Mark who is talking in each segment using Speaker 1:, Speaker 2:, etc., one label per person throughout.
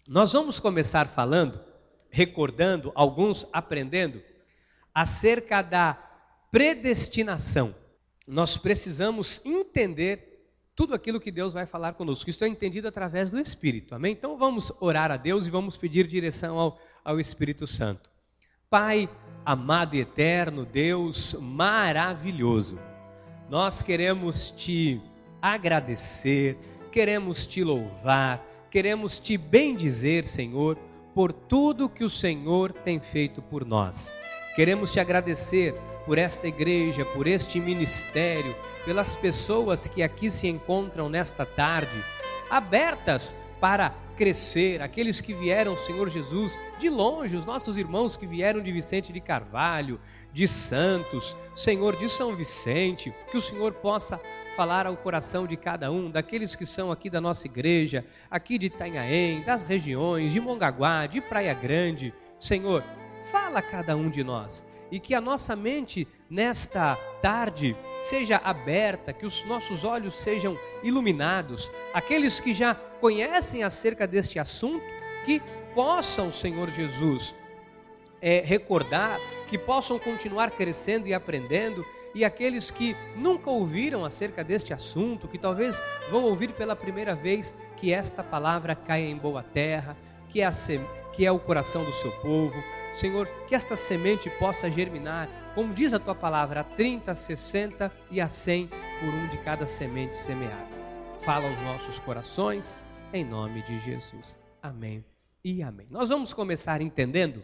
Speaker 1: Nós vamos começar falando, recordando, alguns aprendendo, acerca da predestinação. Nós precisamos entender tudo aquilo que Deus vai falar conosco. Isso é entendido através do Espírito, amém? Então vamos orar a Deus e vamos pedir direção ao Espírito Santo. Pai amado e eterno, Deus maravilhoso, nós queremos Te agradecer, queremos Te louvar, queremos Te bendizer, Senhor, por tudo que o Senhor tem feito por nós. Queremos Te agradecer por esta igreja, por este ministério, pelas pessoas que aqui se encontram nesta tarde, abertas para crescer, aqueles que vieram, Senhor Jesus, de longe, os nossos irmãos que vieram de Vicente de Carvalho, de Santos, Senhor, de São Vicente, que o Senhor possa falar ao coração de cada um, daqueles que são aqui da nossa igreja, aqui de Itanhaém, das regiões, de Mongaguá, de Praia Grande. Senhor, fala a cada um de nós e que a nossa mente nesta tarde seja aberta, que os nossos olhos sejam iluminados, aqueles que já conhecem acerca deste assunto, que possam, Senhor Jesus, recordar, que possam continuar crescendo e aprendendo, e aqueles que nunca ouviram acerca deste assunto, que talvez vão ouvir pela primeira vez, que esta palavra caia em boa terra, que é o coração do seu povo. Senhor, que esta semente possa germinar, como diz a Tua palavra, a 30, a 60 e a 100 por um de cada semente semeada. Fala aos nossos corações, em nome de Jesus. Amém e amém. Nós vamos começar entendendo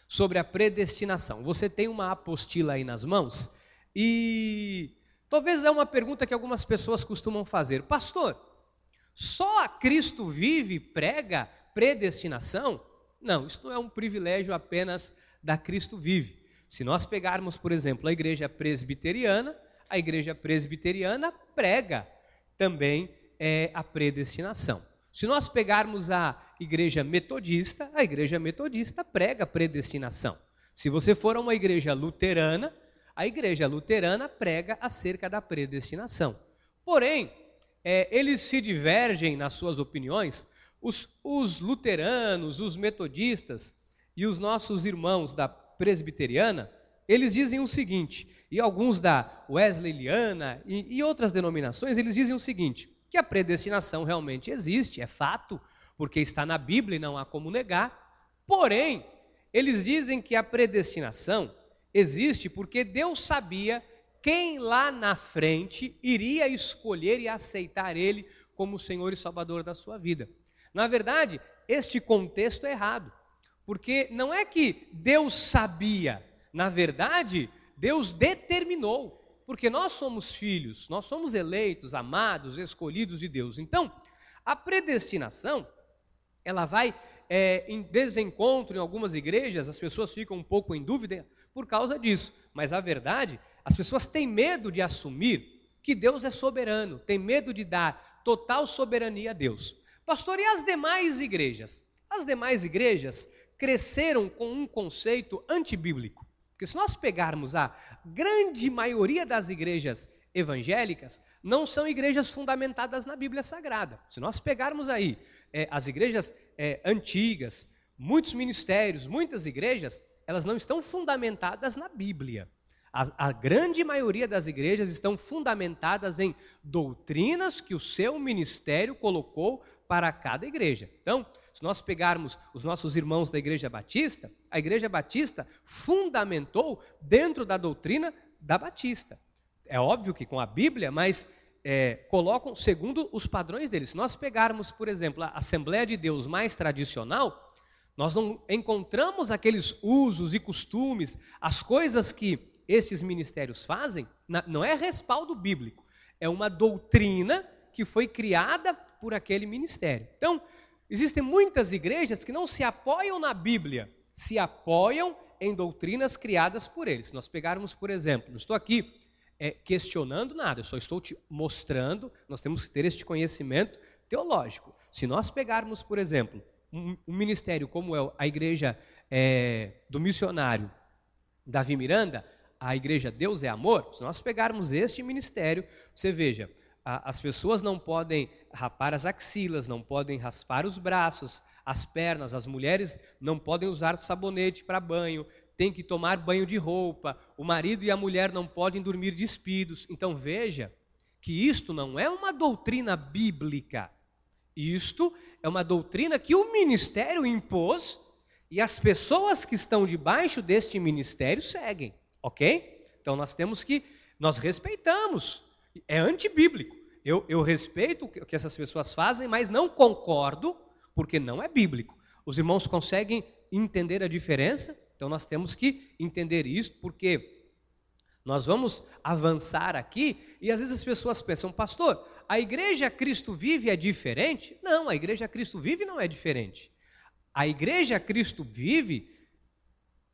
Speaker 1: sobre a predestinação. Você tem uma apostila aí nas mãos e talvez é uma pergunta que algumas pessoas costumam fazer. Pastor, só a Cristo vive prega predestinação? Não, isso não é um privilégio apenas da Cristo Vive. Se nós pegarmos, por exemplo, a igreja presbiteriana prega também a predestinação. Se nós pegarmos a igreja metodista prega a predestinação. Se você for a uma igreja luterana, a igreja luterana prega acerca da predestinação. Porém, eles se divergem nas suas opiniões. Os luteranos, os metodistas e os nossos irmãos da presbiteriana, eles dizem o seguinte, e alguns da wesleyana e outras denominações, eles dizem o seguinte, que a predestinação realmente existe, é fato, porque está na Bíblia e não há como negar. Porém, eles dizem que a predestinação existe porque Deus sabia quem lá na frente iria escolher e aceitar Ele como Senhor e Salvador da sua vida. Na verdade, este contexto é errado, porque não é que Deus sabia, na verdade, Deus determinou, porque nós somos filhos, nós somos eleitos, amados, escolhidos de Deus. Então, a predestinação, ela vai em desencontro em algumas igrejas, as pessoas ficam um pouco em dúvida por causa disso, mas a verdade, as pessoas têm medo de assumir que Deus é soberano, têm medo de dar total soberania a Deus. Pastor, e as demais igrejas? As demais igrejas cresceram com um conceito antibíblico. Porque se nós pegarmos a grande maioria das igrejas evangélicas, não são igrejas fundamentadas na Bíblia Sagrada. Se nós pegarmos aí as igrejas antigas, muitos ministérios, muitas igrejas, elas não estão fundamentadas na Bíblia. A grande maioria das igrejas estão fundamentadas em doutrinas que o seu ministério colocou para cada igreja. Então, se nós pegarmos os nossos irmãos da Igreja Batista, a Igreja Batista fundamentou dentro da doutrina da Batista. É óbvio que com a Bíblia, mas colocam segundo os padrões deles. Se nós pegarmos, por exemplo, a Assembleia de Deus mais tradicional, nós não encontramos aqueles usos e costumes, as coisas que esses ministérios fazem, não é respaldo bíblico, é uma doutrina que foi criada por aquele ministério. Então, existem muitas igrejas que não se apoiam na Bíblia, se apoiam em doutrinas criadas por eles. Se nós pegarmos, por exemplo, não estou aqui questionando nada, eu só estou te mostrando, nós temos que ter este conhecimento teológico. Se nós pegarmos, por exemplo, um ministério como é a igreja do missionário Davi Miranda, a igreja Deus é Amor, se nós pegarmos este ministério, você veja, as pessoas não podem rapar as axilas, não podem raspar os braços, as pernas, as mulheres não podem usar sabonete para banho, tem que tomar banho de roupa, o marido e a mulher não podem dormir despidos. Então veja que isto não é uma doutrina bíblica, isto é uma doutrina que o ministério impôs e as pessoas que estão debaixo deste ministério seguem, ok? Então nós respeitamos, é antibíblico. Eu respeito o que essas pessoas fazem, mas não concordo, porque não é bíblico. Os irmãos conseguem entender a diferença? Então nós temos que entender isso, porque nós vamos avançar aqui e às vezes as pessoas pensam, pastor, a igreja Cristo Vive é diferente? Não, a igreja Cristo Vive não é diferente. A igreja Cristo Vive,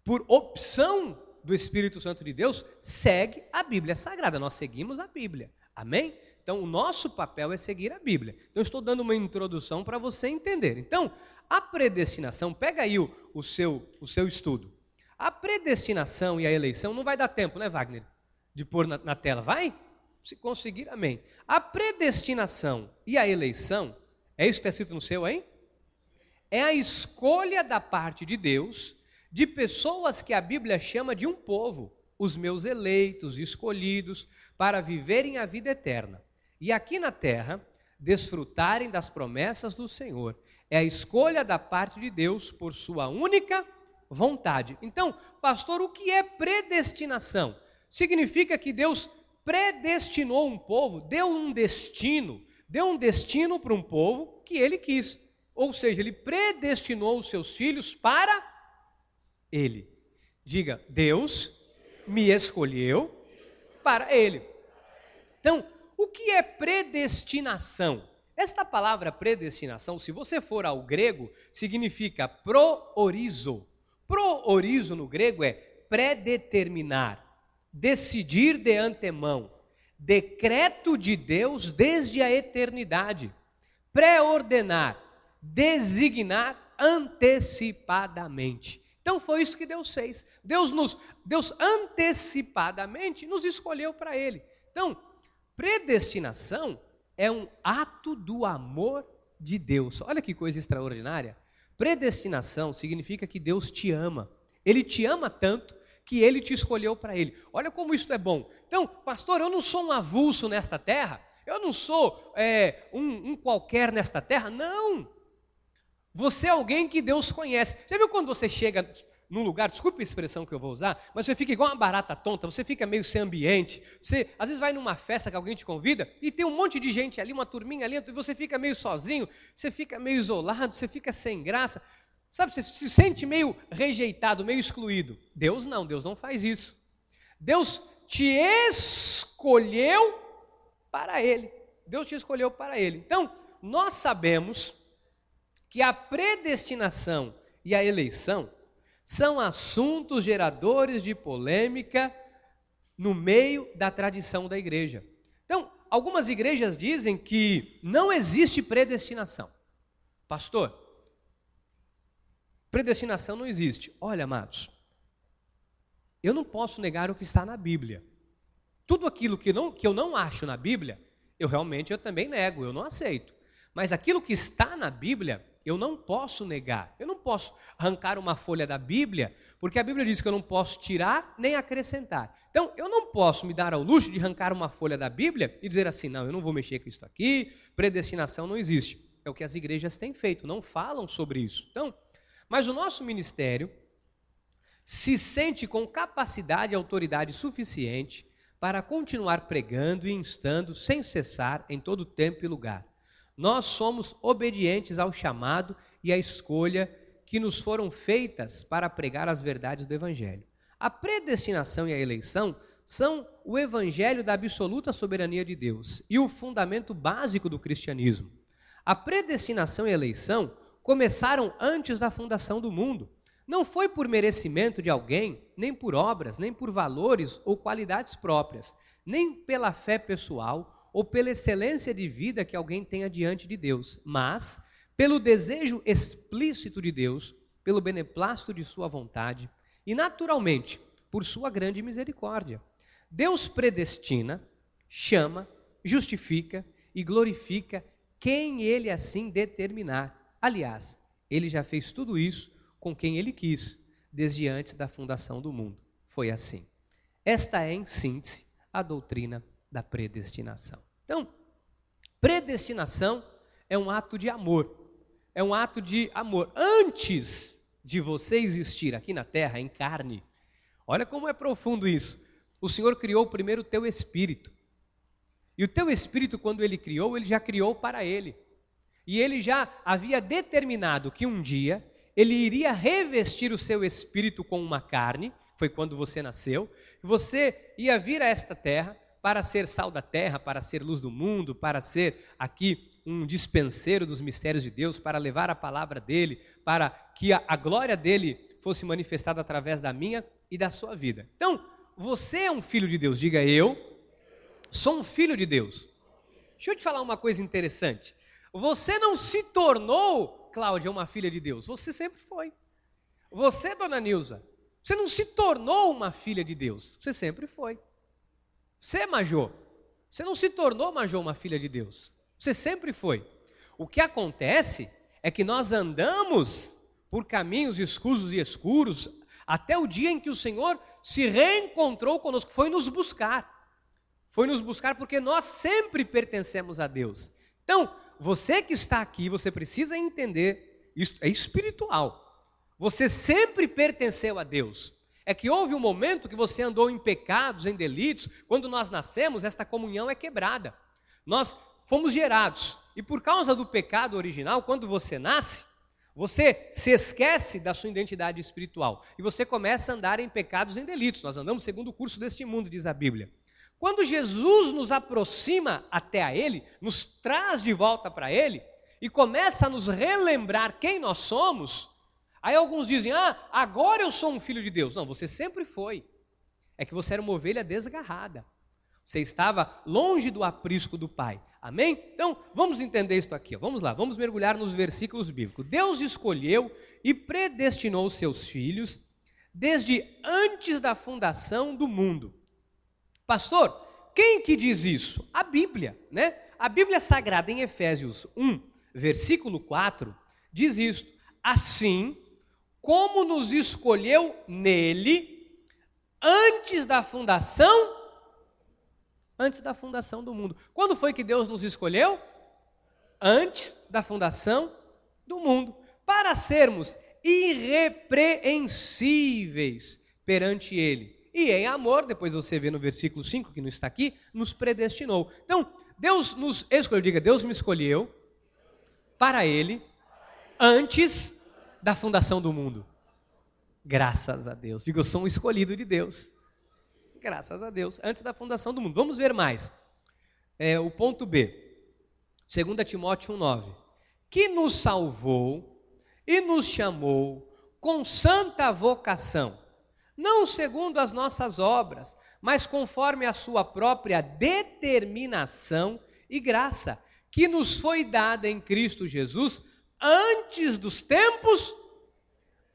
Speaker 1: por opção do Espírito Santo de Deus, segue a Bíblia Sagrada. Nós seguimos a Bíblia. Amém? Então, o nosso papel é seguir a Bíblia. Então, eu estou dando uma introdução para você entender. Então, a predestinação, pega aí o seu estudo. A predestinação e a eleição, não vai dar tempo, né, Wagner? De pôr na tela. Vai? Se conseguir, amém. A predestinação e a eleição, é isso que está escrito no seu aí? É a escolha da parte de Deus de pessoas que a Bíblia chama de um povo, os meus eleitos, escolhidos, para viverem a vida eterna. E aqui na terra, desfrutarem das promessas do Senhor. É a escolha da parte de Deus por sua única vontade. Então, pastor, o que é predestinação? Significa que Deus predestinou um povo, deu um destino para um povo que ele quis. Ou seja, ele predestinou os seus filhos para ele. Diga, Deus me escolheu para ele. Então, o que é predestinação? Esta palavra predestinação, se você for ao grego, significa proorizo. Proorizo no grego é predeterminar, decidir de antemão, decreto de Deus desde a eternidade, pré-ordenar, designar antecipadamente. Então foi isso que Deus fez. Deus antecipadamente nos escolheu para Ele. Então, predestinação é um ato do amor de Deus. Olha que coisa extraordinária. Predestinação significa que Deus te ama. Ele te ama tanto que Ele te escolheu para Ele. Olha como isso é bom. Então, pastor, eu não sou um avulso nesta terra. Eu não sou um qualquer nesta terra. Não. Você é alguém que Deus conhece. Já viu quando você chega num lugar, desculpe a expressão que eu vou usar, mas você fica igual uma barata tonta, você fica meio sem ambiente. Você às vezes vai numa festa que alguém te convida e tem um monte de gente ali, uma turminha ali, e você fica meio sozinho, você fica meio isolado, você fica sem graça. Sabe, você se sente meio rejeitado, meio excluído. Deus não faz isso. Deus te escolheu para Ele. Deus te escolheu para Ele. Então, nós sabemos que a predestinação e a eleição são assuntos geradores de polêmica no meio da tradição da igreja. Então, algumas igrejas dizem que não existe predestinação. Pastor, predestinação não existe. Olha, amados, eu não posso negar o que está na Bíblia. Tudo aquilo que eu não acho na Bíblia, eu também nego, eu não aceito. Mas aquilo que está na Bíblia, eu não posso negar. Eu não posso arrancar uma folha da Bíblia, porque a Bíblia diz que eu não posso tirar nem acrescentar. Então, eu não posso me dar ao luxo de arrancar uma folha da Bíblia e dizer assim, não, eu não vou mexer com isso aqui, predestinação não existe. É o que as igrejas têm feito, não falam sobre isso. Então, mas o nosso ministério se sente com capacidade e autoridade suficiente para continuar pregando e instando sem cessar em todo tempo e lugar. Nós somos obedientes ao chamado e à escolha que nos foram feitas para pregar as verdades do Evangelho. A predestinação e a eleição são o Evangelho da absoluta soberania de Deus e o fundamento básico do cristianismo. A predestinação e a eleição começaram antes da fundação do mundo. Não foi por merecimento de alguém, nem por obras, nem por valores ou qualidades próprias, nem pela fé pessoal ou pela excelência de vida que alguém tenha diante de Deus, mas pelo desejo explícito de Deus, pelo beneplácito de sua vontade e, naturalmente, por sua grande misericórdia. Deus predestina, chama, justifica e glorifica quem ele assim determinar. Aliás, ele já fez tudo isso com quem ele quis, desde antes da fundação do mundo. Foi assim. Esta é, em síntese, a doutrina da predestinação. Então, predestinação é um ato de amor. É um ato de amor. Antes de você existir aqui na terra, em carne, olha como é profundo isso. O Senhor criou primeiro o teu espírito. E o teu espírito, quando ele criou, ele já criou para ele. E ele já havia determinado que um dia ele iria revestir o seu espírito com uma carne, foi quando você nasceu, e você ia vir a esta terra para ser sal da terra, para ser luz do mundo, para ser aqui um dispenseiro dos mistérios de Deus, para levar a palavra dele, para que a glória dele fosse manifestada através da minha e da sua vida. Então, você é um filho de Deus, diga eu sou um filho de Deus. Deixa eu te falar uma coisa interessante. Você não se tornou, Cláudia, uma filha de Deus. Você sempre foi. Você, dona Nilza, você não se tornou uma filha de Deus. Você sempre foi. Você, Majô, você não se tornou, Majô, uma filha de Deus. Você sempre foi. O que acontece é que nós andamos por caminhos escusos e escuros até o dia em que o Senhor se reencontrou conosco. Foi nos buscar. Foi nos buscar porque nós sempre pertencemos a Deus. Então, você que está aqui, você precisa entender, isso é espiritual. Você sempre pertenceu a Deus. É que houve um momento que você andou em pecados, em delitos. Quando nós nascemos, esta comunhão é quebrada. Nós fomos gerados. E por causa do pecado original, quando você nasce, você se esquece da sua identidade espiritual. E você começa a andar em pecados, em delitos. Nós andamos segundo o curso deste mundo, diz a Bíblia. Quando Jesus nos aproxima até a Ele, nos traz de volta para Ele e começa a nos relembrar quem nós somos, aí alguns dizem, agora eu sou um filho de Deus. Não, você sempre foi. É que você era uma ovelha desgarrada. Você estava longe do aprisco do Pai. Amém? Então, vamos entender isso aqui. Vamos lá, vamos mergulhar nos versículos bíblicos. Deus escolheu e predestinou os seus filhos desde antes da fundação do mundo. Pastor, quem que diz isso? A Bíblia, né? A Bíblia Sagrada em Efésios 1, versículo 4, diz isto: assim como nos escolheu nele antes da fundação do mundo. Quando foi que Deus nos escolheu? Antes da fundação do mundo, para sermos irrepreensíveis perante Ele. E em amor, depois você vê no versículo 5, que não está aqui, nos predestinou. Então, Deus nos escolheu, diga, Deus me escolheu para Ele antes da fundação do mundo. Graças a Deus. Diga, eu sou um escolhido de Deus. Graças a Deus, antes da fundação do mundo. Vamos ver mais. O ponto B, 2 Timóteo 1,9. Que nos salvou e nos chamou com santa vocação, não segundo as nossas obras, mas conforme a sua própria determinação e graça, que nos foi dada em Cristo Jesus antes dos tempos,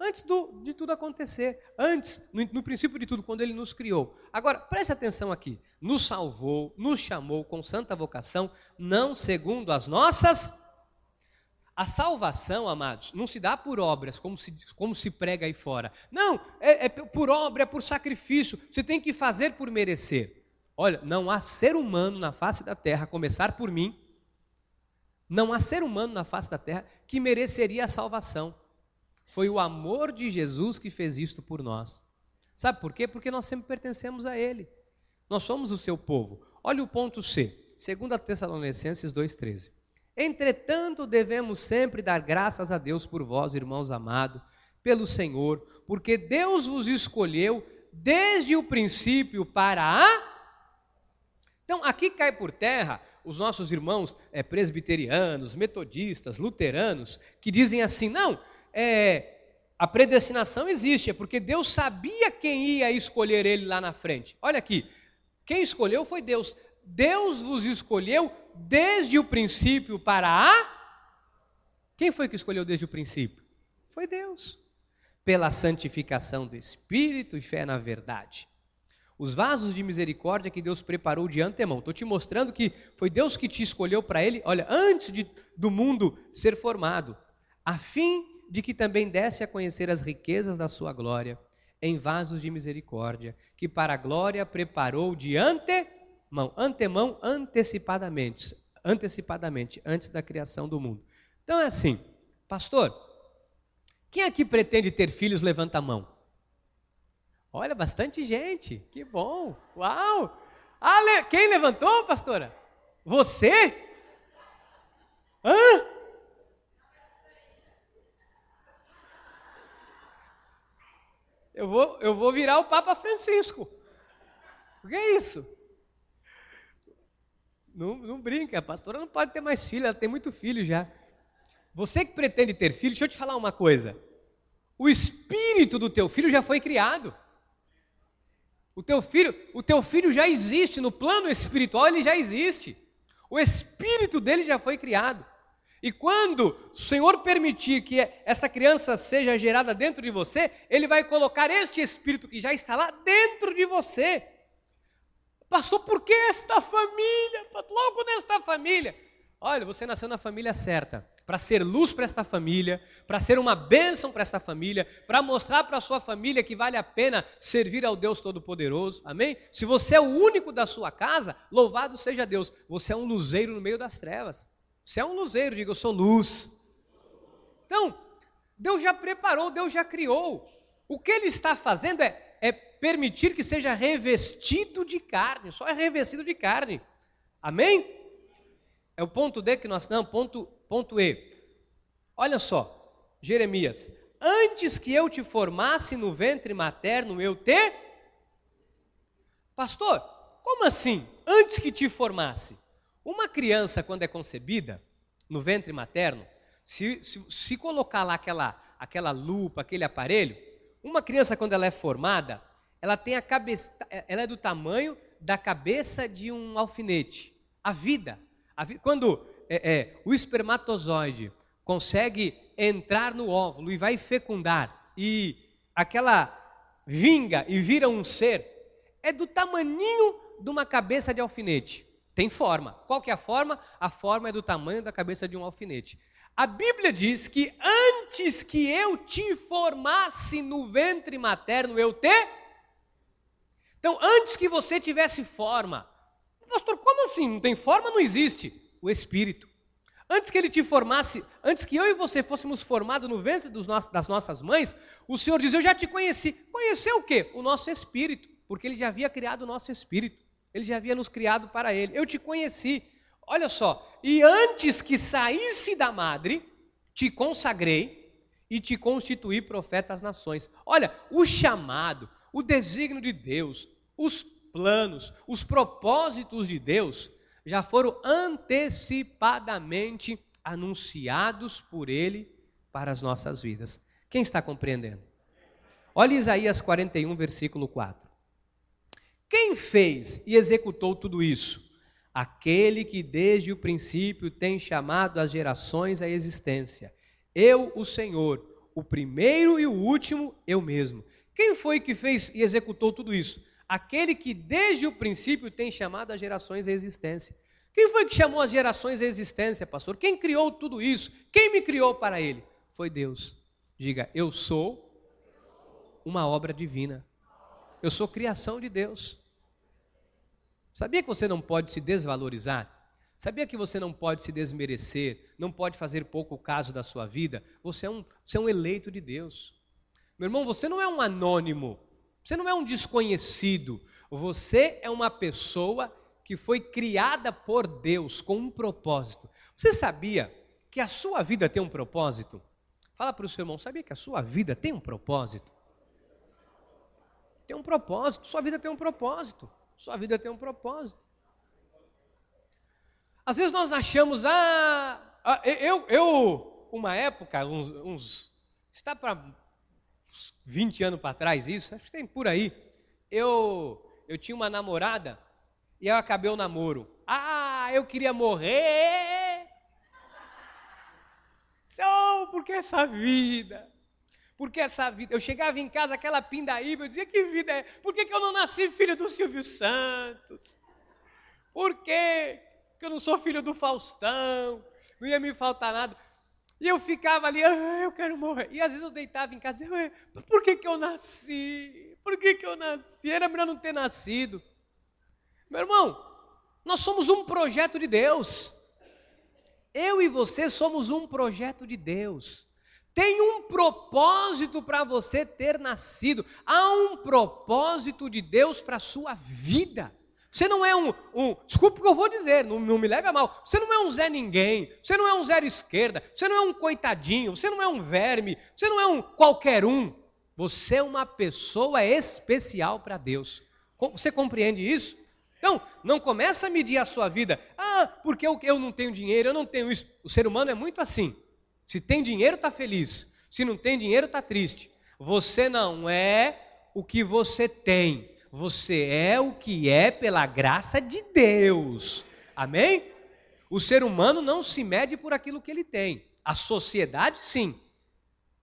Speaker 1: antes de tudo acontecer, antes, no princípio de tudo, quando Ele nos criou. Agora, preste atenção aqui, nos salvou, nos chamou com santa vocação, não segundo as nossas. A salvação, amados, não se dá por obras, como se prega aí fora. Não, é por obra, é por sacrifício. Você tem que fazer por merecer. Olha, não há ser humano na face da terra, a começar por mim, não há ser humano na face da terra que mereceria a salvação. Foi o amor de Jesus que fez isto por nós. Sabe por quê? Porque nós sempre pertencemos a Ele. Nós somos o seu povo. Olha o ponto C, 2 Tessalonicenses 2,13. Entretanto, devemos sempre dar graças a Deus por vós, irmãos amados, pelo Senhor, porque Deus vos escolheu desde o princípio para a... Então, aqui cai por terra os nossos irmãos presbiterianos, metodistas, luteranos, que dizem assim, não, a predestinação existe, é porque Deus sabia quem ia escolher ele lá na frente. Olha aqui, quem escolheu foi Deus. Deus vos escolheu desde o princípio para a... Quem foi que escolheu desde o princípio? Foi Deus. Pela santificação do Espírito e fé na verdade. Os vasos de misericórdia que Deus preparou de antemão. Estou te mostrando que foi Deus que te escolheu para Ele, olha, antes do mundo ser formado, a fim de que também desse a conhecer as riquezas da sua glória, em vasos de misericórdia, que para a glória preparou de antemão, antecipadamente, antes da criação do mundo. Então é assim, pastor, quem aqui pretende ter filhos, levanta a mão. Olha, bastante gente, que bom, uau! Quem levantou, pastora? Você? Hã? Eu vou virar o Papa Francisco. O que é isso? Não brinca, a pastora não pode ter mais filho, ela tem muito filho já. Você que pretende ter filho, deixa eu te falar uma coisa. O espírito do teu filho já foi criado. O teu filho já existe, no plano espiritual ele já existe. O espírito dele já foi criado. E quando o Senhor permitir que essa criança seja gerada dentro de você, Ele vai colocar este espírito que já está lá dentro de você. Pastor, por que esta família? Logo nesta família. Olha, você nasceu na família certa, para ser luz para esta família, para ser uma bênção para esta família, para mostrar para a sua família que vale a pena servir ao Deus Todo-Poderoso, amém? Se você é o único da sua casa, louvado seja Deus, você é um luzeiro no meio das trevas, você é um luzeiro, diga eu sou luz. Então, Deus já preparou, Deus já criou, o que Ele está fazendo é permitir que seja revestido de carne, só é revestido de carne, amém? É o ponto D que nós... Não, ponto E. Olha só, Jeremias. Antes que eu te formasse no ventre materno, eu te... Pastor, como assim? Antes que te formasse? Uma criança, quando é concebida, no ventre materno, se colocar lá aquela lupa, aquele aparelho, uma criança, quando ela é formada, ela tem a cabeça... Ela é do tamanho da cabeça de um alfinete. A vida... Quando o espermatozoide consegue entrar no óvulo e vai fecundar, e aquela vinga e vira um ser, é do tamaninho de uma cabeça de alfinete. Tem forma. Qual que é a forma? A forma é do tamanho da cabeça de um alfinete. A Bíblia diz que antes que eu te formasse no ventre materno, eu te... Então, antes que você tivesse forma... Pastor, como assim? Não tem forma? Não existe. O Espírito. Antes que Ele te formasse, antes que eu e você fôssemos formados no ventre das nossas mães, o Senhor diz, eu já te conheci. Conheceu o quê? O nosso Espírito. Porque Ele já havia criado o nosso Espírito. Ele já havia nos criado para Ele. Eu te conheci. Olha só. E antes que saísse da madre, te consagrei e te constituí profeta às nações. Olha, o chamado, o desígnio de Deus, os planos, os propósitos de Deus já foram antecipadamente anunciados por Ele para as nossas vidas. Quem está compreendendo? Olha Isaías 41, versículo 4. Quem fez e executou tudo isso? Aquele que desde o princípio tem chamado as gerações à existência. Eu, o Senhor, o primeiro e o último, eu mesmo. Quem foi que fez e executou tudo isso? Aquele que desde o princípio tem chamado as gerações à existência. Quem foi que chamou as gerações à existência, pastor? Quem criou tudo isso? Quem me criou para Ele? Foi Deus. Diga, eu sou uma obra divina. Eu sou criação de Deus. Sabia que você não pode se desvalorizar? Sabia que você não pode se desmerecer? Não pode fazer pouco caso da sua vida? Você é um eleito de Deus. Meu irmão, você não é um anônimo. Você não é um desconhecido, você é uma pessoa que foi criada por Deus com um propósito. Você sabia que a sua vida tem um propósito? Fala para o seu irmão, sabia que a sua vida tem um propósito? Tem um propósito, sua vida tem um propósito, sua vida tem um propósito. Às vezes nós achamos, uma época, está para... 20 anos para trás isso, acho que tem por aí, eu tinha uma namorada e eu acabei o namoro. Eu queria morrer. Por que essa vida? Porque essa vida, eu chegava em casa, aquela pindaíba, eu dizia, que vida é? Por que eu não nasci filho do Silvio Santos? Por que eu não sou filho do Faustão? Não ia me faltar nada. E eu ficava ali, eu quero morrer. E às vezes eu deitava em casa e dizia, por que eu nasci? Por que eu nasci? Era melhor não ter nascido. Meu irmão, nós somos um projeto de Deus. Eu e você somos um projeto de Deus. Tem um propósito para você ter nascido. Há um propósito de Deus para a sua vida. Você não é desculpa o que eu vou dizer, não me leve a mal. Você não é um Zé Ninguém, você não é um zero esquerda, você não é um coitadinho, você não é um verme, você não é um qualquer um. Você é uma pessoa especial para Deus. Você compreende isso? Então, não começa a medir a sua vida. Porque eu não tenho dinheiro, eu não tenho isso. O ser humano é muito assim. Se tem dinheiro, está feliz. Se não tem dinheiro, está triste. Você não é o que você tem. Você é o que é pela graça de Deus. Amém? O ser humano não se mede por aquilo que ele tem. A sociedade, sim.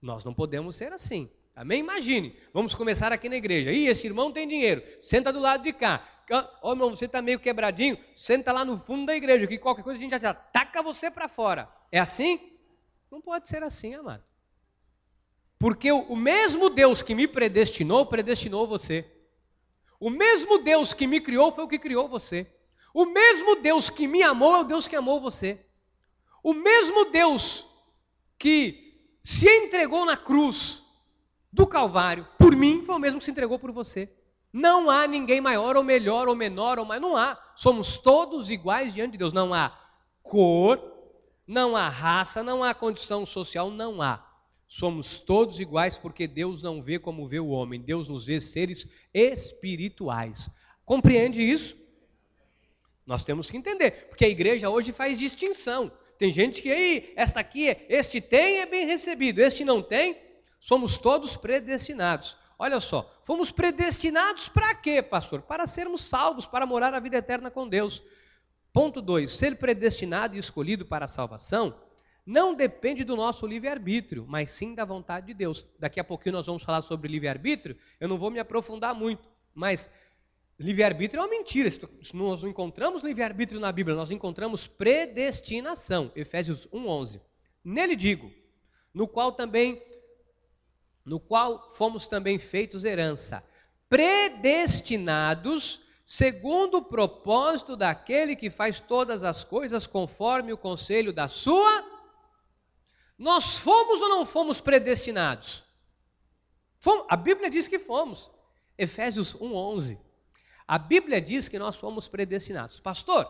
Speaker 1: Nós não podemos ser assim. Amém? Imagine, vamos começar aqui na igreja. Esse irmão tem dinheiro, senta do lado de cá. Irmão, você está meio quebradinho, senta lá no fundo da igreja, que qualquer coisa a gente já taca você para fora. É assim? Não pode ser assim, amado. Porque o mesmo Deus que me predestinou você. O mesmo Deus que me criou foi o que criou você. O mesmo Deus que me amou é o Deus que amou você. O mesmo Deus que se entregou na cruz do Calvário por mim foi o mesmo que se entregou por você. Não há ninguém maior ou melhor ou menor ou mais. Não há. Somos todos iguais diante de Deus. Não há cor, não há raça, não há condição social, não há. Somos todos iguais porque Deus não vê como vê o homem. Deus nos vê seres espirituais. Compreende isso? Nós temos que entender, porque a igreja hoje faz distinção. Tem gente que, esta aqui, este tem, é bem recebido, este não tem. Somos todos predestinados. Olha só, fomos predestinados para quê, pastor? Para sermos salvos, para morar a vida eterna com Deus. Ponto 2, ser predestinado e escolhido para a salvação não depende do nosso livre-arbítrio, mas sim da vontade de Deus. Daqui a pouquinho nós vamos falar sobre livre-arbítrio, eu não vou me aprofundar muito, mas livre-arbítrio é uma mentira. Nós não encontramos livre-arbítrio na Bíblia, nós encontramos predestinação, Efésios 1:11. Nele digo, no qual fomos também feitos herança, predestinados segundo o propósito daquele que faz todas as coisas conforme o conselho da sua. Nós fomos ou não fomos predestinados? A Bíblia diz que fomos. Efésios 1:11. A Bíblia diz que nós fomos predestinados. Pastor,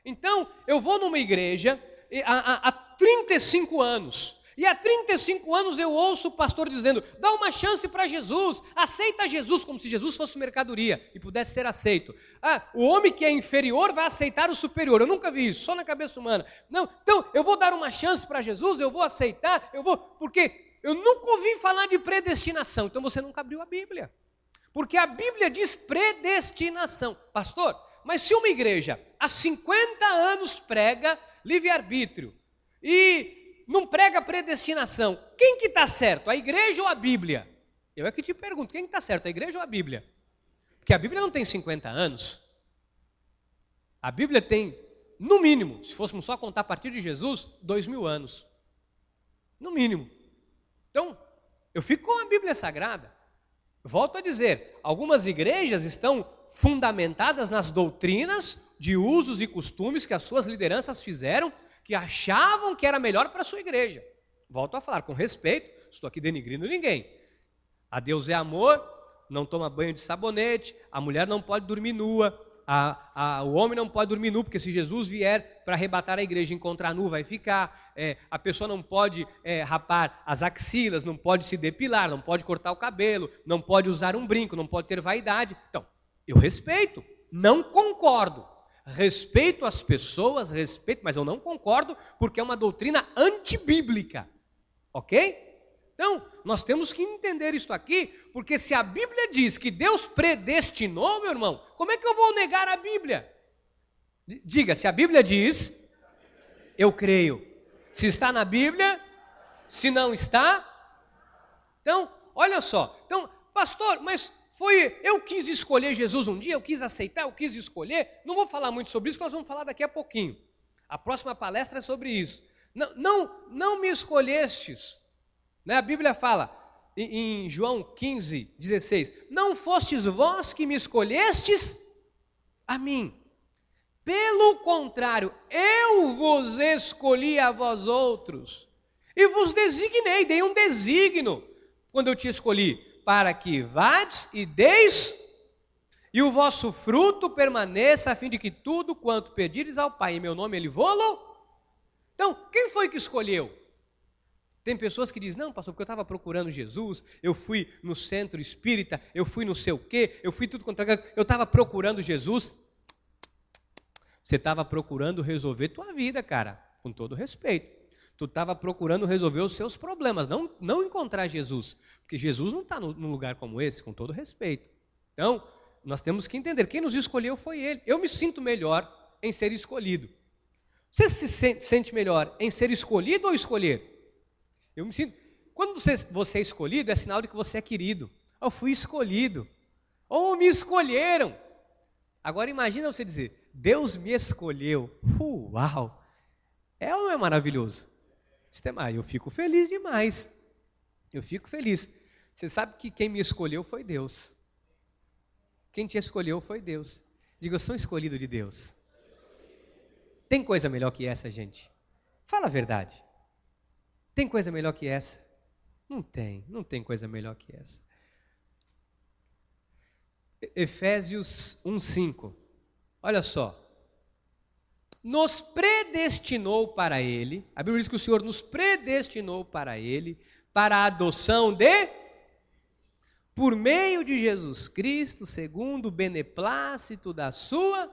Speaker 1: então eu vou numa igreja há 35 anos. E há 35 anos eu ouço o pastor dizendo, dá uma chance para Jesus, aceita Jesus, como se Jesus fosse mercadoria e pudesse ser aceito. O homem que é inferior vai aceitar o superior. Eu nunca vi isso, só na cabeça humana. Não, então eu vou dar uma chance para Jesus, eu vou aceitar, porque eu nunca ouvi falar de predestinação. Então você nunca abriu a Bíblia. Porque a Bíblia diz predestinação. Pastor, mas se uma igreja há 50 anos prega livre-arbítrio e não prega predestinação, quem que está certo? A igreja ou a Bíblia? Eu é que te pergunto, quem que está certo? A igreja ou a Bíblia? Porque a Bíblia não tem 50 anos. A Bíblia tem, no mínimo, se fôssemos só contar a partir de Jesus, 2000 anos. No mínimo. Então, eu fico com a Bíblia Sagrada. Volto a dizer, algumas igrejas estão fundamentadas nas doutrinas de usos e costumes que as suas lideranças fizeram, que achavam que era melhor para a sua igreja. Volto a falar com respeito, estou aqui denigrindo ninguém. A Deus é amor, não toma banho de sabonete, a mulher não pode dormir nua, o homem não pode dormir nu, porque se Jesus vier para arrebatar a igreja e encontrar nu, vai ficar. A pessoa não pode rapar as axilas, não pode se depilar, não pode cortar o cabelo, não pode usar um brinco, não pode ter vaidade. Então, eu respeito, não concordo. Respeito as pessoas, mas eu não concordo porque é uma doutrina antibíblica, ok? Então, nós temos que entender isso aqui, porque se a Bíblia diz que Deus predestinou, meu irmão, como é que eu vou negar a Bíblia? Diga, se a Bíblia diz, eu creio. Se está na Bíblia, se não está, Então, olha só. Então, pastor, mas eu quis escolher Jesus um dia, eu quis aceitar, eu quis escolher. Não vou falar muito sobre isso, nós vamos falar daqui a pouquinho. A próxima palestra é sobre isso. Não me escolhestes. Né? A Bíblia fala em João 15, 16, não fostes vós que me escolhestes a mim. Pelo contrário, eu vos escolhi a vós outros e vos designei, dei um designo quando eu te escolhi, para que vades e deis e o vosso fruto permaneça, a fim de que tudo quanto pedires ao Pai em meu nome, Ele vô-lo. Então, quem foi que escolheu? Tem pessoas que dizem, não, pastor, porque eu estava procurando Jesus, eu fui no centro espírita, eu fui não sei o quê, eu fui tudo quanto eu estava procurando Jesus. Você estava procurando resolver tua vida, cara, com todo respeito. Tu estava procurando resolver os seus problemas, não encontrar Jesus, porque Jesus não está num lugar como esse, com todo respeito. Então, nós temos que entender, quem nos escolheu foi Ele. Eu me sinto melhor em ser escolhido. Você se sente melhor em ser escolhido ou escolher? Eu me sinto. Quando você é escolhido, é sinal de que você é querido. Eu fui escolhido. Ou me escolheram. Agora imagina você dizer, Deus me escolheu. Uau! É ou não é maravilhoso? Eu fico feliz demais. Eu fico feliz. Você sabe que quem me escolheu foi Deus. Quem te escolheu foi Deus. Diga, eu sou escolhido de Deus. Tem coisa melhor que essa, gente? Fala a verdade. Tem coisa melhor que essa? Não tem coisa melhor que essa. Efésios 1:5. Olha só. Nos predestinou para Ele, a Bíblia diz que o Senhor nos predestinou para Ele, para a adoção por meio de Jesus Cristo, segundo o beneplácito da sua,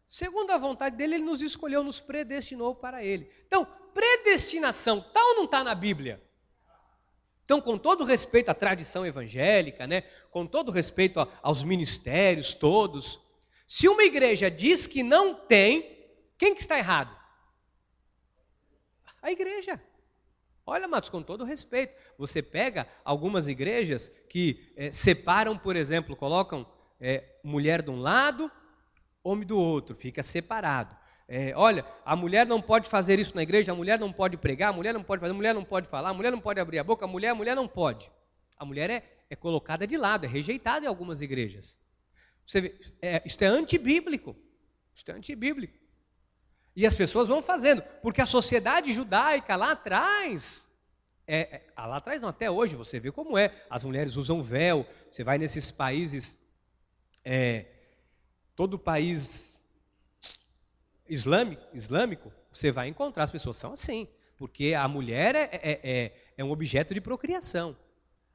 Speaker 1: segundo a vontade dele, Ele nos escolheu, nos predestinou para Ele. Então, predestinação, está ou não está na Bíblia? Então, com todo respeito à tradição evangélica, né, com todo respeito aos ministérios todos, se uma igreja diz que não tem, quem que está errado? A igreja. Olha, Matos, com todo respeito, você pega algumas igrejas que separam, por exemplo, colocam mulher de um lado, homem do outro, fica separado. Olha, a mulher não pode fazer isso na igreja, a mulher não pode pregar, a mulher não pode fazer, a mulher não pode falar, a mulher não pode abrir a boca, a mulher não pode. A mulher é colocada de lado, é rejeitada em algumas igrejas. Você vê, isto é antibíblico. Isto é antibíblico. E as pessoas vão fazendo, porque a sociedade judaica lá atrás, lá atrás não, até hoje você vê como é, as mulheres usam véu, você vai nesses países, todo país islâmico, você vai encontrar, as pessoas são assim, porque a mulher é um objeto de procriação.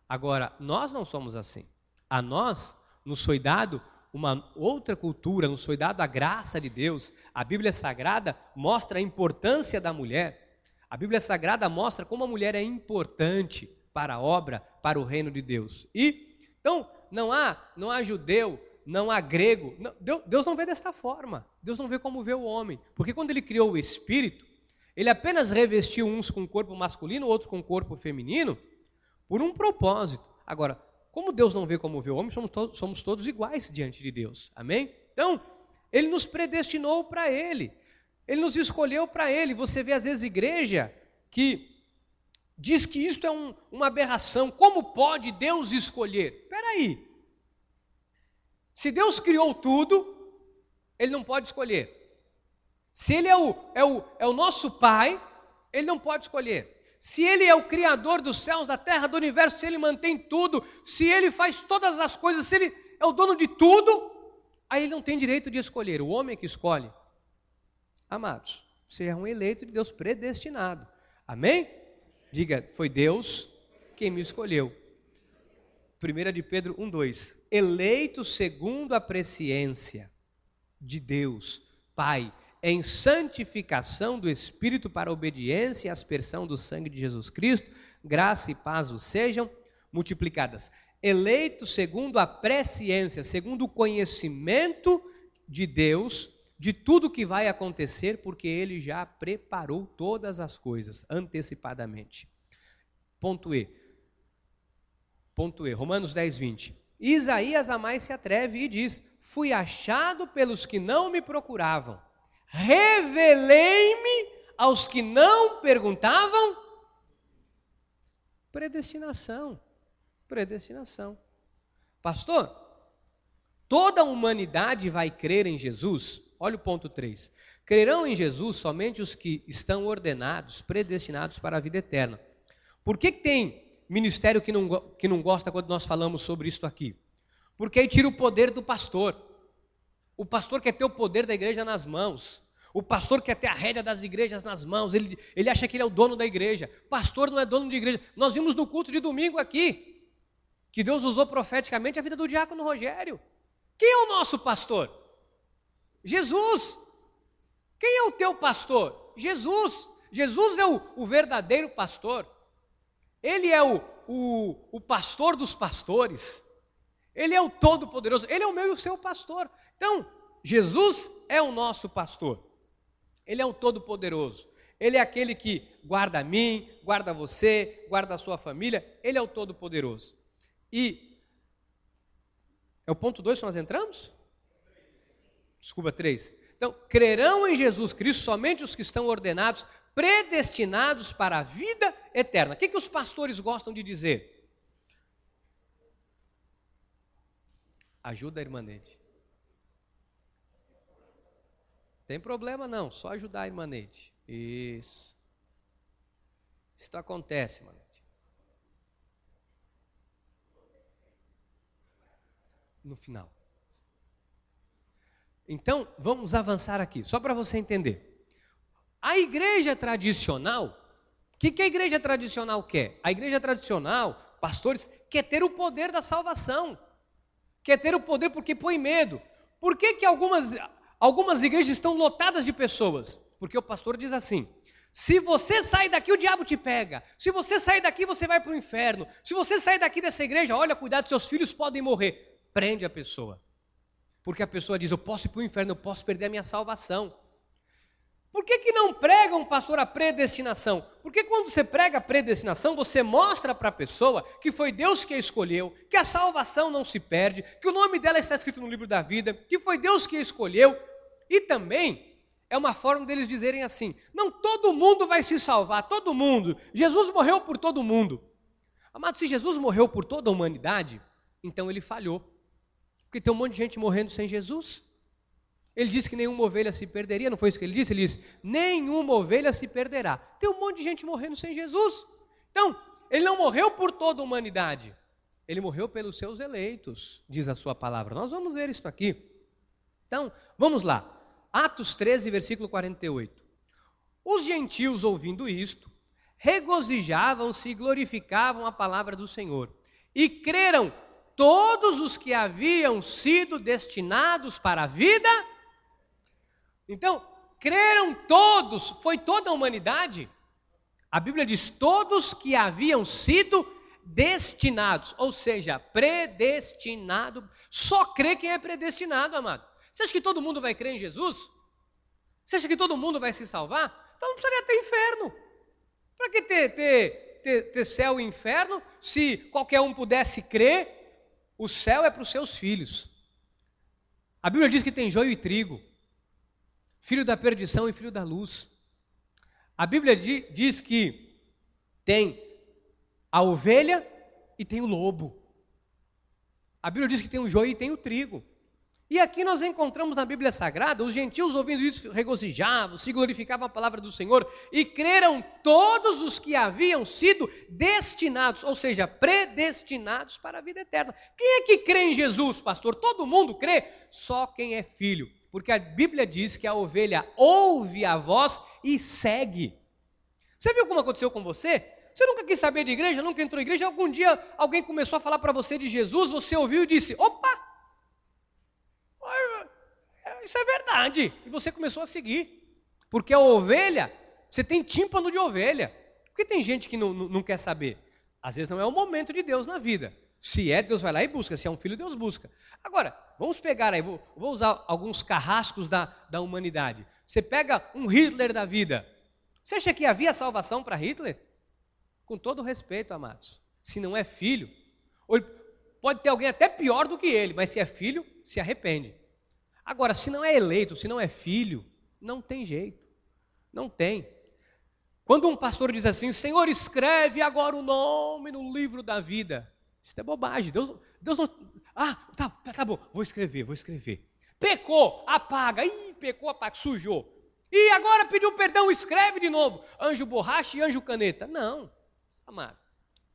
Speaker 1: Agora, nós não somos assim. A nós nos foi dado uma outra cultura, nos foi dado a graça de Deus. A Bíblia Sagrada mostra a importância da mulher. A Bíblia Sagrada mostra como a mulher é importante para a obra, para o reino de Deus. Então, não há judeu, não há grego. Não, Deus não vê desta forma. Deus não vê como vê o homem. Porque quando Ele criou o Espírito, Ele apenas revestiu uns com o corpo masculino, outros com o corpo feminino, por um propósito. Agora, como Deus não vê como vê o homem, somos todos iguais diante de Deus. Amém? Então, Ele nos predestinou para Ele. Ele nos escolheu para Ele. Você vê às vezes igreja que diz que isto é uma aberração. Como pode Deus escolher? Espera aí. Se Deus criou tudo, Ele não pode escolher. Se Ele é o nosso Pai, Ele não pode escolher. Se Ele é o Criador dos céus, da terra, do universo, se Ele mantém tudo, se Ele faz todas as coisas, se Ele é o dono de tudo, aí Ele não tem direito de escolher. O homem é que escolhe. Amados, você é um eleito de Deus predestinado. Amém? Diga, foi Deus quem me escolheu. 1 de Pedro 1:2. Eleito segundo a presciência de Deus, Pai, em santificação do Espírito para a obediência e aspersão do sangue de Jesus Cristo, graça e paz vos sejam multiplicadas. Eleito segundo a presciência, segundo o conhecimento de Deus, de tudo que vai acontecer, porque Ele já preparou todas as coisas antecipadamente. Ponto E. ponto E, Romanos 10, 20. Isaías a mais se atreve e diz: fui achado pelos que não me procuravam, revelei-me aos que não perguntavam. Predestinação. Pastor, toda a humanidade vai crer em Jesus? Olha o ponto 3. Crerão em Jesus somente os que estão ordenados, predestinados para a vida eterna. Por que tem ministério que não gosta quando nós falamos sobre isso aqui? Porque aí tira o poder do pastor. O pastor quer ter o poder da igreja nas mãos. O pastor quer ter a rédea das igrejas nas mãos. Ele acha que ele é o dono da igreja. Pastor não é dono de igreja. Nós vimos no culto de domingo aqui que Deus usou profeticamente a vida do diácono Rogério. Quem é o nosso pastor? Jesus. Quem é o teu pastor? Jesus. Jesus é o verdadeiro pastor. Ele é o pastor dos pastores. Ele é o todo-poderoso. Ele é o meu e o seu pastor. Então, Jesus é o nosso pastor. Ele é o todo-poderoso. Ele é aquele que guarda a mim, guarda você, guarda a sua família. Ele é o todo-poderoso. E é o ponto 2 que nós entramos? Desculpa, 3. Então, crerão em Jesus Cristo somente os que estão ordenados, predestinados para a vida eterna. O que os pastores gostam de dizer? Ajuda a irmã Neide. Tem problema não, só ajudar a irmã Neide. Isso acontece, irmã Neide. No final. Então, vamos avançar aqui, só para você entender. A igreja tradicional, o que a igreja tradicional quer? A igreja tradicional, pastores, quer ter o poder da salvação. Quer ter o poder porque põe medo. Por que algumas igrejas estão lotadas de pessoas? Porque o pastor diz assim: se você sair daqui, o diabo te pega. Se você sair daqui, você vai para o inferno. Se você sair daqui dessa igreja, olha, cuidado, seus filhos podem morrer. Prende a pessoa. Porque a pessoa diz: eu posso ir para o inferno, eu posso perder a minha salvação. Por que não pregam, pastor, a predestinação? Porque quando você prega a predestinação, você mostra para a pessoa que foi Deus que a escolheu, que a salvação não se perde, que o nome dela está escrito no livro da vida, que foi Deus que a escolheu. E também é uma forma deles dizerem assim: não, todo mundo vai se salvar, todo mundo. Jesus morreu por todo mundo. Amado, se Jesus morreu por toda a humanidade, então ele falhou. Porque tem um monte de gente morrendo sem Jesus. Ele disse que nenhuma ovelha se perderia, não foi isso que ele disse? Ele disse: nenhuma ovelha se perderá. Tem um monte de gente morrendo sem Jesus. Então, ele não morreu por toda a humanidade. Ele morreu pelos seus eleitos, diz a sua palavra. Nós vamos ver isso aqui. Então, vamos lá. Atos 13, versículo 48. Os gentios, ouvindo isto, regozijavam-se e glorificavam a palavra do Senhor. E creram todos os que haviam sido destinados para a vida. Então, creram todos, foi toda a humanidade. A Bíblia diz: todos que haviam sido destinados, ou seja, predestinado. Só crê quem é predestinado, amado. Você acha que todo mundo vai crer em Jesus? Você acha que todo mundo vai se salvar? Então não precisaria ter inferno. Para que ter céu e inferno se qualquer um pudesse crer? O céu é para os seus filhos. A Bíblia diz que tem joio e trigo, filho da perdição e filho da luz. A Bíblia diz que tem a ovelha e tem o lobo. A Bíblia diz que tem o joio e tem o trigo. E aqui nós encontramos na Bíblia Sagrada, os gentios ouvindo isso regozijavam, se glorificavam a palavra do Senhor e creram todos os que haviam sido destinados, ou seja, predestinados para a vida eterna. Quem é que crê em Jesus, pastor? Todo mundo crê? Só quem é filho. Porque a Bíblia diz que a ovelha ouve a voz e segue. Você viu como aconteceu com você? Você nunca quis saber de igreja, nunca entrou em igreja, algum dia alguém começou a falar para você de Jesus, você ouviu e disse: opa! Isso é verdade. E você começou a seguir. Porque a ovelha, você tem tímpano de ovelha. Por que tem gente que não quer saber? Às vezes não é o momento de Deus na vida. Se é, Deus vai lá e busca. Se é um filho, Deus busca. Agora, vamos pegar aí, vou usar alguns carrascos da humanidade. Você pega um Hitler da vida. Você acha que havia salvação para Hitler? Com todo respeito, amados. Se não é filho. Ou pode ter alguém até pior do que ele, mas se é filho, se arrepende. Agora, se não é eleito, se não é filho, não tem jeito. Não tem. Quando um pastor diz assim, Senhor, escreve agora o nome no livro da vida. Isso é bobagem. Deus não... tá bom, vou escrever. Pecou, apaga. Pecou, apaga, sujou. E agora pediu perdão, escreve de novo. Anjo borracha e anjo caneta. Não, amado.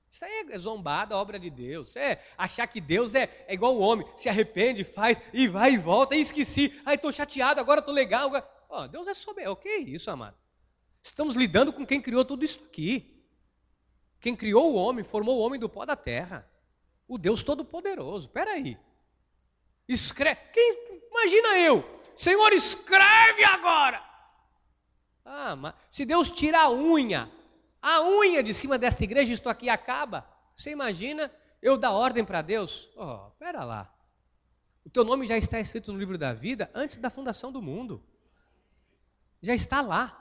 Speaker 1: Isso aí é zombada, obra de Deus. É achar que Deus é igual o homem. Se arrepende, faz, e vai e volta. E esqueci. Estou chateado, agora estou legal. Deus é soberano. O que é isso, amado? Estamos lidando com quem criou tudo isso aqui. Quem criou o homem, formou o homem do pó da terra. O Deus Todo-Poderoso. Espera aí. Escreve. Imagina eu. Senhor, escreve agora. Mas se Deus tira a unha de cima desta igreja, isto aqui acaba. Você imagina eu dar ordem para Deus? Espera lá. O teu nome já está escrito no livro da vida antes da fundação do mundo. Já está lá.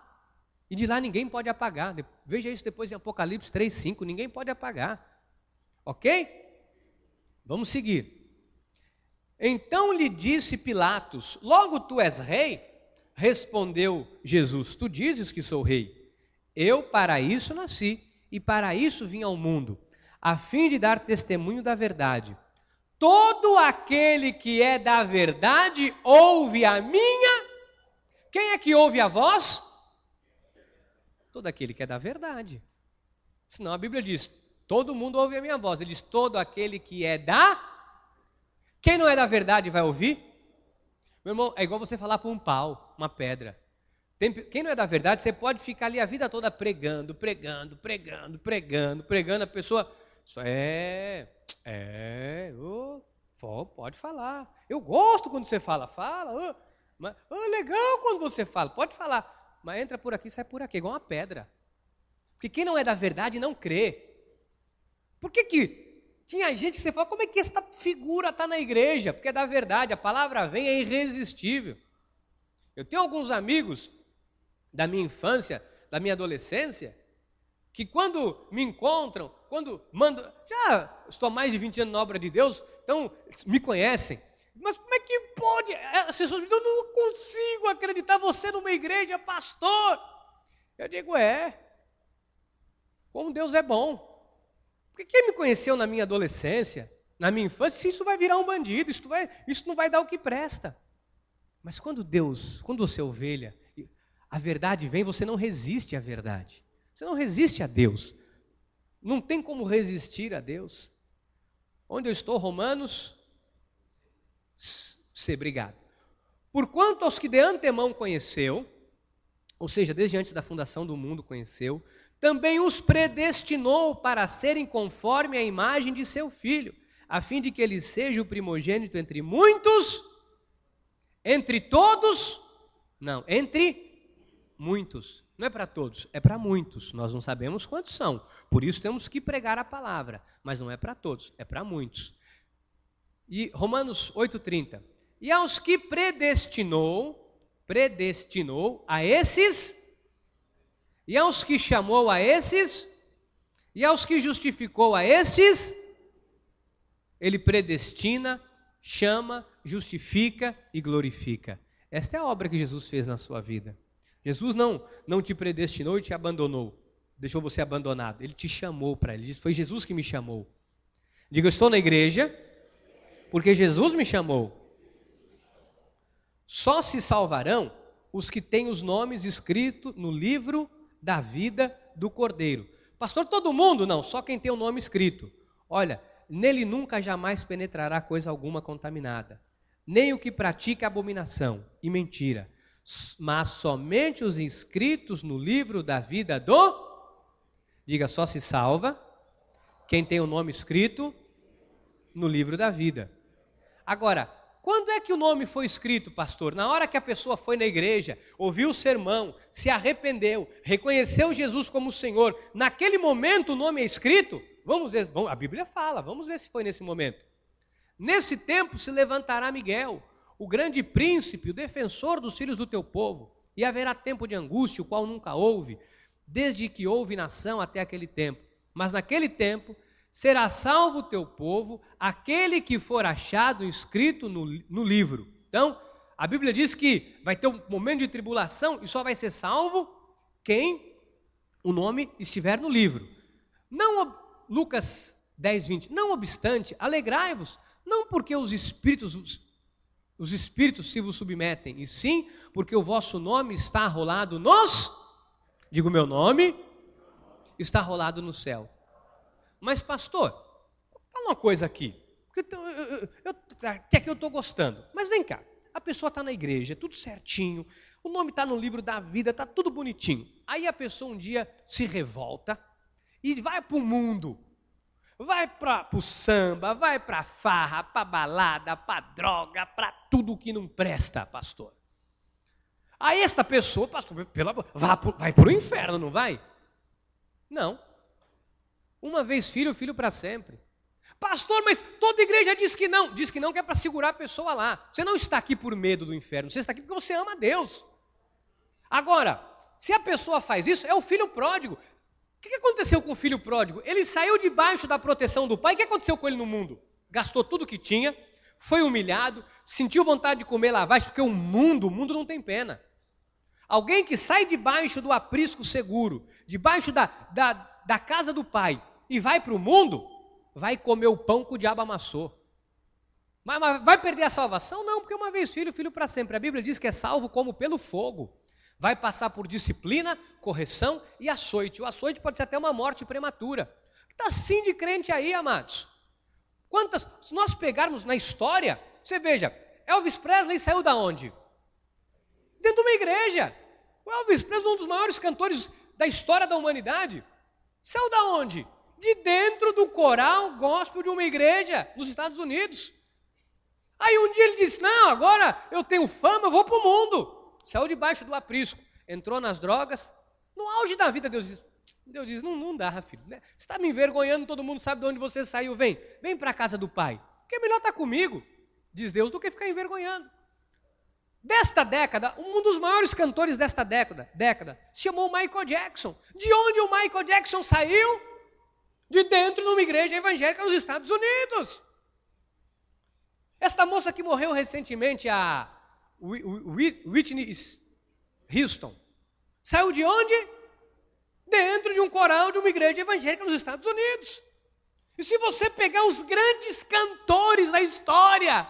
Speaker 1: E de lá ninguém pode apagar. Veja isso depois em Apocalipse 3:5. Ninguém pode apagar. Ok? Vamos seguir. Então lhe disse Pilatos, logo tu és rei? Respondeu Jesus, tu dizes que sou rei. Eu para isso nasci e para isso vim ao mundo, a fim de dar testemunho da verdade. Todo aquele que é da verdade ouve a minha. Quem é que ouve a voz? Todo aquele que é da verdade. Senão a Bíblia diz, todo mundo ouve a minha voz. Ele diz, todo aquele que é da... Quem não é da verdade vai ouvir? Meu irmão, é igual você falar para um pau, uma pedra. Quem não é da verdade, você pode ficar ali a vida toda pregando, a pessoa... Isso pode falar. Eu gosto quando você fala. Legal quando você fala, pode falar. Mas entra por aqui, sai por aqui, igual uma pedra. Porque quem não é da verdade não crê. Por que tinha gente que você fala, como é que essa figura está na igreja? Porque é da verdade, a palavra vem, é irresistível. Eu tenho alguns amigos da minha infância, da minha adolescência, que quando me encontram, quando mandam, já estou há mais de 20 anos na obra de Deus, então me conhecem. Mas como é que pode? As pessoas dizem, eu não consigo acreditar você numa igreja, pastor. Eu digo, como Deus é bom. Porque quem me conheceu na minha adolescência, na minha infância, isso vai virar um bandido, isso não vai dar o que presta. Mas quando você é ovelha, a verdade vem, você não resiste à verdade. Você não resiste a Deus. Não tem como resistir a Deus. Onde eu estou, Romanos... Obrigado. Porquanto aos que de antemão conheceu, ou seja, desde antes da fundação do mundo conheceu, também os predestinou para serem conforme a imagem de seu Filho, a fim de que ele seja o primogênito entre muitos, entre todos, não, entre muitos. Não é para todos, é para muitos. Nós não sabemos quantos são, por isso temos que pregar a palavra, mas não é para todos, é para muitos. E Romanos 8,30. E aos que predestinou a esses, e aos que chamou a esses, e aos que justificou a esses, ele predestina, chama, justifica e glorifica. Esta é a obra que Jesus fez na sua vida. Jesus não te predestinou e te abandonou, deixou você abandonado. Ele te chamou para ele. Foi Jesus que me chamou. Diga, eu estou na igreja porque Jesus me chamou. Só se salvarão os que têm os nomes escritos no livro da vida do Cordeiro. Pastor, todo mundo? Não, só quem tem o nome escrito. Olha, nele nunca jamais penetrará coisa alguma contaminada, nem o que pratica abominação e mentira, mas somente os inscritos no livro da vida do... Diga, só se salva quem tem o nome escrito no livro da vida. Agora, quando é que o nome foi escrito, pastor? Na hora que a pessoa foi na igreja, ouviu o sermão, se arrependeu, reconheceu Jesus como Senhor, naquele momento o nome é escrito? Vamos ver, a Bíblia fala, vamos ver se foi nesse momento. Nesse tempo se levantará Miguel, o grande príncipe, o defensor dos filhos do teu povo, e haverá tempo de angústia, o qual nunca houve, desde que houve nação até aquele tempo. Mas naquele tempo será salvo o teu povo, aquele que for achado inscrito no livro. Então, a Bíblia diz que vai ter um momento de tribulação e só vai ser salvo quem o nome estiver no livro. Lucas 10, 20. Não obstante, alegrai-vos, não porque os espíritos se vos submetem, e sim porque o vosso nome está arrolado digo meu nome, está arrolado no céu. Mas pastor, fala uma coisa aqui, porque até que eu estou gostando, mas vem cá, a pessoa está na igreja, tudo certinho, o nome está no livro da vida, está tudo bonitinho. Aí a pessoa um dia se revolta e vai para o mundo, vai para o samba, vai para a farra, para a balada, para a droga, para tudo que não presta, pastor. Aí esta pessoa, pastor, vai para o inferno, não vai? Não. Uma vez filho, filho para sempre. Pastor, mas toda igreja diz que não. Diz que não, que é para segurar a pessoa lá. Você não está aqui por medo do inferno, você está aqui porque você ama a Deus. Agora, se a pessoa faz isso, é o filho pródigo. O que aconteceu com o filho pródigo? Ele saiu debaixo da proteção do pai. O que aconteceu com ele no mundo? Gastou tudo que tinha, foi humilhado, sentiu vontade de comer lavagem, porque o mundo não tem pena. Alguém que sai debaixo do aprisco seguro, debaixo da casa do pai, e vai para o mundo, vai comer o pão que o diabo amassou. Mas vai perder a salvação? Não, porque uma vez filho, filho para sempre. A Bíblia diz que é salvo como pelo fogo. Vai passar por disciplina, correção e açoite. O açoite pode ser até uma morte prematura. Está assim de crente aí, amados. Se nós pegarmos na história, você veja, Elvis Presley saiu da onde? Dentro de uma igreja. O Elvis Presley, um dos maiores cantores da história da humanidade, saiu da onde? De dentro do coral gospel de uma igreja nos Estados Unidos. Aí um dia ele disse, não, agora eu tenho fama, eu vou para o mundo. Saiu debaixo do aprisco, entrou nas drogas. No auge da vida, Deus diz, não dá, filho. Né? Você está me envergonhando, todo mundo sabe de onde você saiu. Vem para a casa do pai. Porque é melhor estar comigo, diz Deus, do que ficar envergonhando. Desta década, um dos maiores cantores desta década se chamou Michael Jackson. De onde o Michael Jackson saiu? De dentro de uma igreja evangélica nos Estados Unidos. Esta moça que morreu recentemente, a Whitney Houston, saiu de onde? Dentro de um coral de uma igreja evangélica nos Estados Unidos. E se você pegar os grandes cantores da história,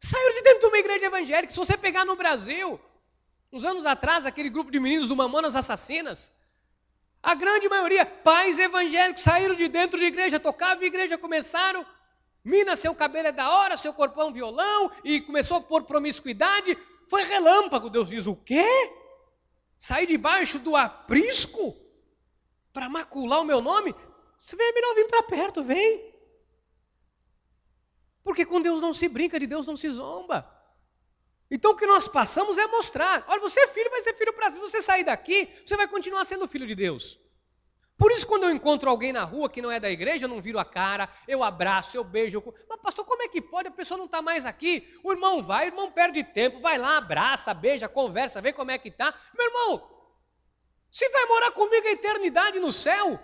Speaker 1: saíram de dentro de uma igreja evangélica. Se você pegar no Brasil, uns anos atrás, aquele grupo de meninos do Mamonas Assassinas, a grande maioria, pais evangélicos, saíram de dentro de igreja, tocavam em igreja, começaram, mina, seu cabelo é da hora, seu corpão violão, e começou a pôr promiscuidade, foi relâmpago. Deus diz, o quê? Sair debaixo do aprisco para macular o meu nome? Você vem, é melhor vir para perto, vem. Porque com Deus não se brinca, de Deus não se zomba. Então o que nós passamos é mostrar. Olha, você é filho, vai ser filho para si. Se você sair daqui, você vai continuar sendo filho de Deus. Por isso, quando eu encontro alguém na rua que não é da igreja, eu não viro a cara, eu abraço, eu beijo. Mas pastor, como é que pode? A pessoa não está mais aqui. O irmão perde tempo, vai lá, abraça, beija, conversa, vê como é que está. Meu irmão, se vai morar comigo a eternidade no céu,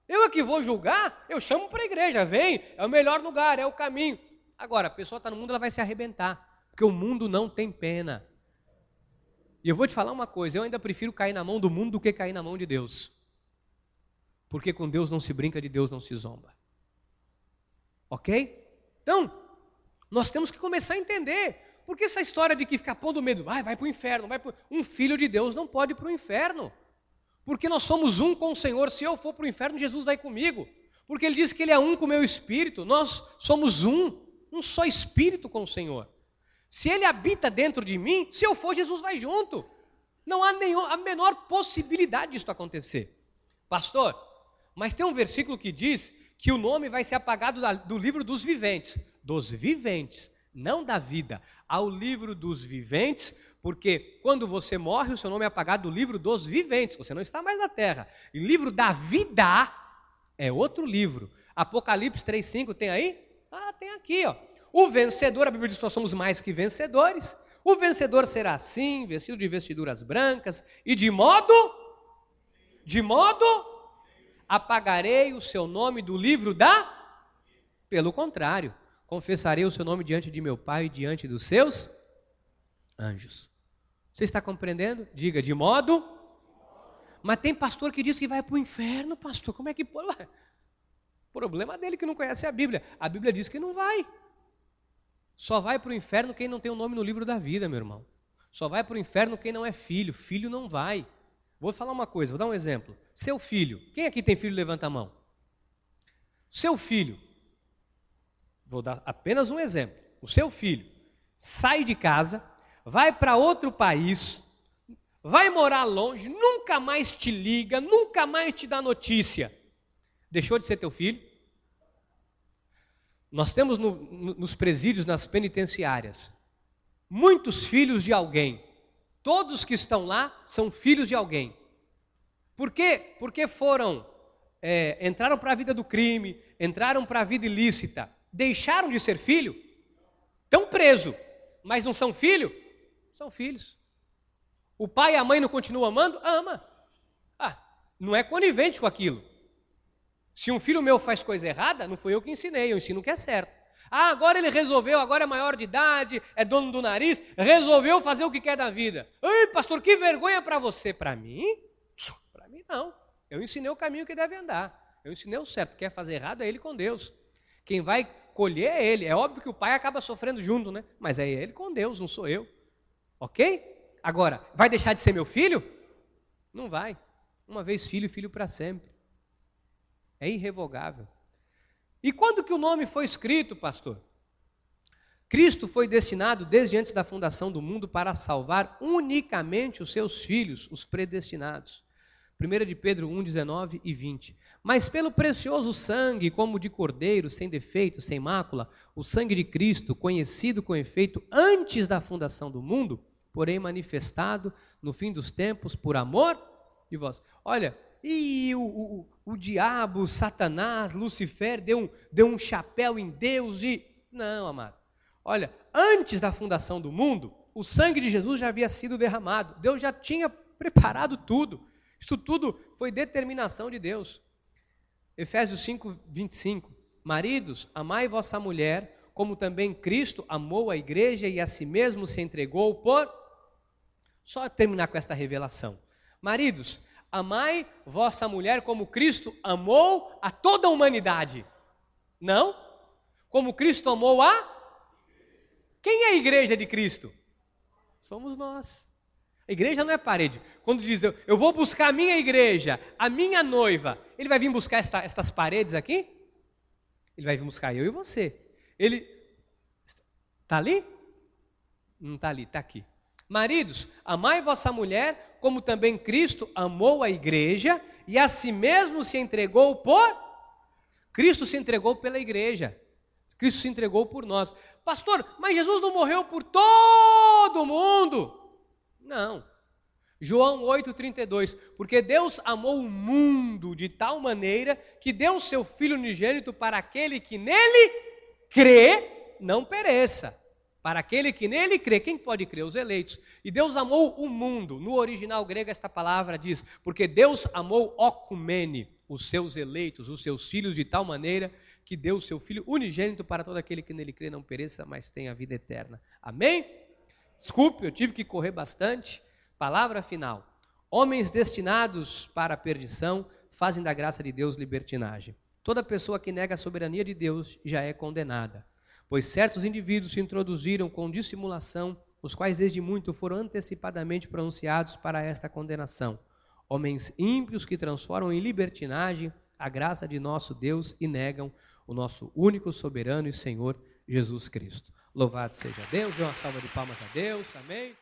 Speaker 1: eu é que vou julgar? Eu chamo para a igreja, vem, é o melhor lugar, é o caminho. Agora, a pessoa está no mundo, ela vai se arrebentar, porque o mundo não tem pena. E eu vou te falar uma coisa, eu ainda prefiro cair na mão do mundo do que cair na mão de Deus. Porque com Deus não se brinca, de Deus não se zomba. Ok? Então, nós temos que começar a entender. Porque essa história de que ficar pondo medo, vai para o inferno, um filho de Deus não pode ir para o inferno. Porque nós somos um com o Senhor. Se eu for para o inferno, Jesus vai comigo. Porque Ele diz que Ele é um com o meu espírito. Nós somos um só espírito com o Senhor. Se Ele habita dentro de mim, se eu for, Jesus vai junto. Não há a menor possibilidade disso acontecer. Pastor, mas tem um versículo que diz que o nome vai ser apagado do livro dos viventes, não da vida, ao livro dos viventes, porque quando você morre, o seu nome é apagado do livro dos viventes, você não está mais na terra. E livro da vida é outro livro. Apocalipse 3:5 tem aí? Tem aqui, ó. O vencedor, a Bíblia diz que nós somos mais que vencedores. O vencedor será assim, vestido de vestiduras brancas, e de modo apagarei o seu nome do livro da... Pelo contrário, confessarei o seu nome diante de meu Pai e diante dos seus anjos. Você está compreendendo? Diga, de modo... Mas tem pastor que diz que vai para o inferno, pastor. Como é que pode? Problema dele que não conhece a Bíblia. A Bíblia diz que não vai. Só vai para o inferno quem não tem o nome no livro da vida, meu irmão. Só vai para o inferno quem não é filho. Filho não vai. Vou falar uma coisa, vou dar um exemplo. Seu filho. Quem aqui tem filho, levanta a mão. Seu filho. Vou dar apenas um exemplo. O seu filho sai de casa, vai para outro país, vai morar longe, nunca mais te liga, nunca mais te dá notícia. Deixou de ser teu filho? Nós temos nos presídios, nas penitenciárias, muitos filhos de alguém. Todos que estão lá são filhos de alguém. Por quê? Porque entraram para a vida do crime, entraram para a vida ilícita, deixaram de ser filho, estão presos, mas não são filho? São filhos. O pai e a mãe não continuam amando? Ama. Não é conivente com aquilo. Se um filho meu faz coisa errada, não foi eu que ensinei, eu ensino o que é certo. Agora ele resolveu, agora é maior de idade, é dono do nariz, resolveu fazer o que quer da vida. Ei, pastor, que vergonha para você. Para mim? Para mim não. Eu ensinei o caminho que deve andar. Eu ensinei o certo. Quer fazer errado é ele com Deus. Quem vai colher é ele. É óbvio que o pai acaba sofrendo junto, né? Mas é ele com Deus, não sou eu. Ok? Agora, vai deixar de ser meu filho? Não vai. Uma vez filho, filho para sempre. É irrevogável. E quando que o nome foi escrito, pastor? Cristo foi destinado desde antes da fundação do mundo para salvar unicamente os seus filhos, os predestinados. 1 de Pedro 1, 19 e 20. Mas pelo precioso sangue, como de cordeiro, sem defeito, sem mácula, o sangue de Cristo, conhecido com efeito antes da fundação do mundo, porém manifestado no fim dos tempos por amor de vós. Olha, e o diabo, Satanás, Lucifer, deu um chapéu em Deus e... Não, amado. Olha, antes da fundação do mundo, o sangue de Jesus já havia sido derramado. Deus já tinha preparado tudo. Isso tudo foi determinação de Deus. Efésios 5, 25. Maridos, amai vossa mulher, como também Cristo amou a igreja e a si mesmo se entregou por... Só terminar com esta revelação. Maridos, amai vossa mulher como Cristo amou a toda a humanidade. Não? Como Cristo amou a... Quem é a igreja de Cristo? Somos nós. A igreja não é parede. Quando diz, eu vou buscar a minha igreja, a minha noiva, ele vai vir buscar estas paredes aqui? Ele vai vir buscar eu e você. Ele... Está ali? Não está ali, está aqui. Maridos, amai vossa mulher, como também Cristo amou a igreja e a si mesmo se entregou por... Cristo se entregou pela igreja. Cristo se entregou por nós. Pastor, mas Jesus não morreu por todo mundo? Não. João 8,32. Porque Deus amou o mundo de tal maneira que deu o seu Filho unigênito para aquele que nele crê, não pereça. Para aquele que nele crê. Quem pode crer? Os eleitos. E Deus amou o mundo. No original grego esta palavra diz, porque Deus amou okumene, os seus eleitos, os seus filhos, de tal maneira que deu o seu Filho unigênito para todo aquele que nele crê, não pereça, mas tenha a vida eterna. Amém? Desculpe, eu tive que correr bastante. Palavra final. Homens destinados para a perdição fazem da graça de Deus libertinagem. Toda pessoa que nega a soberania de Deus já é condenada. Pois certos indivíduos se introduziram com dissimulação, os quais desde muito foram antecipadamente pronunciados para esta condenação. Homens ímpios que transformam em libertinagem a graça de nosso Deus e negam o nosso único soberano e Senhor Jesus Cristo. Louvado seja Deus, dê uma salva de palmas a Deus, amém.